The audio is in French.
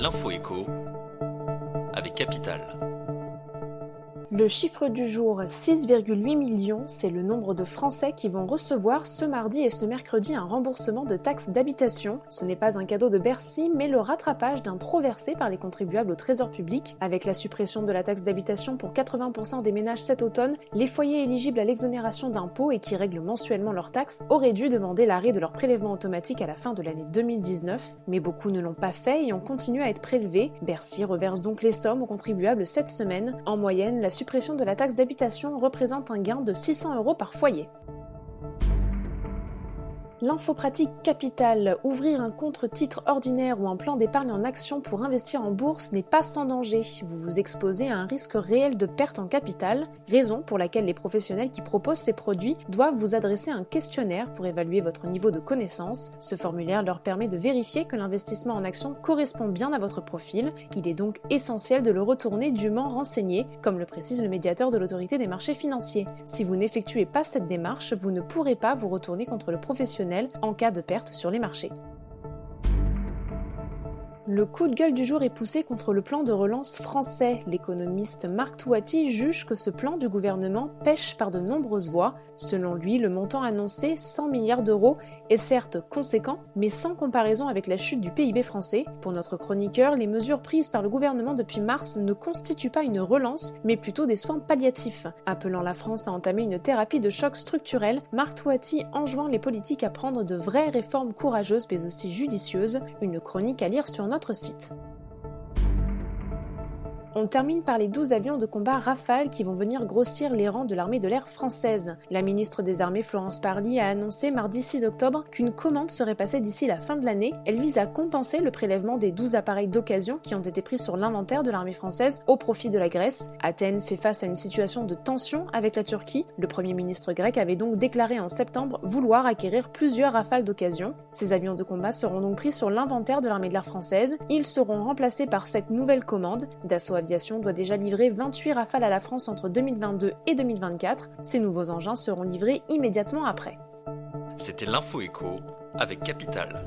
L'info écho avec Capital. Le chiffre du jour, 6,8 millions, c'est le nombre de Français qui vont recevoir ce mardi et ce mercredi un remboursement de taxes d'habitation. Ce n'est pas un cadeau de Bercy, mais le rattrapage d'un trop versé par les contribuables au trésor public. Avec la suppression de la taxe d'habitation pour 80% des ménages cet automne, les foyers éligibles à l'exonération d'impôts et qui règlent mensuellement leurs taxes auraient dû demander l'arrêt de leur prélèvement automatique à la fin de l'année 2019. Mais beaucoup ne l'ont pas fait et ont continué à être prélevés. Bercy reverse donc les sommes aux contribuables cette semaine. En moyenne, la suppression de la taxe d'habitation représente un gain de 600 € par foyer. L'info pratique Capital, ouvrir un contre-titre ordinaire ou un plan d'épargne en action pour investir en bourse n'est pas sans danger. Vous vous exposez à un risque réel de perte en capital, raison pour laquelle les professionnels qui proposent ces produits doivent vous adresser un questionnaire pour évaluer votre niveau de connaissance. Ce formulaire leur permet de vérifier que l'investissement en action correspond bien à votre profil. Il est donc essentiel de le retourner dûment renseigné, comme le précise le médiateur de l'autorité des marchés financiers. Si vous n'effectuez pas cette démarche, vous ne pourrez pas vous retourner contre le professionnel en cas de perte sur les marchés. Le coup de gueule du jour est poussé contre le plan de relance français. L'économiste Marc Touati juge que ce plan du gouvernement pèche par de nombreuses voies. Selon lui, le montant annoncé, 100 milliards d'euros, est certes conséquent, mais sans comparaison avec la chute du PIB français. Pour notre chroniqueur, les mesures prises par le gouvernement depuis mars ne constituent pas une relance, mais plutôt des soins palliatifs. Appelant la France à entamer une thérapie de choc structurel, Marc Touati enjoint les politiques à prendre de vraies réformes courageuses mais aussi judicieuses. Une chronique à lire sur notre site. On termine par les 12 avions de combat Rafale qui vont venir grossir les rangs de l'armée de l'air française. La ministre des Armées Florence Parly a annoncé mardi 6 octobre qu'une commande serait passée d'ici la fin de l'année. Elle vise à compenser le prélèvement des 12 appareils d'occasion qui ont été pris sur l'inventaire de l'armée française au profit de la Grèce. Athènes fait face à une situation de tension avec la Turquie. Le Premier ministre grec avait donc déclaré en septembre vouloir acquérir plusieurs Rafales d'occasion. Ces avions de combat seront donc pris sur l'inventaire de l'armée de l'air française. Ils seront remplacés par cette nouvelle commande. Dassault Aviation doit déjà livrer 28 Rafales à la France entre 2022 et 2024. Ces nouveaux engins seront livrés immédiatement après. C'était l'info écho avec Capital.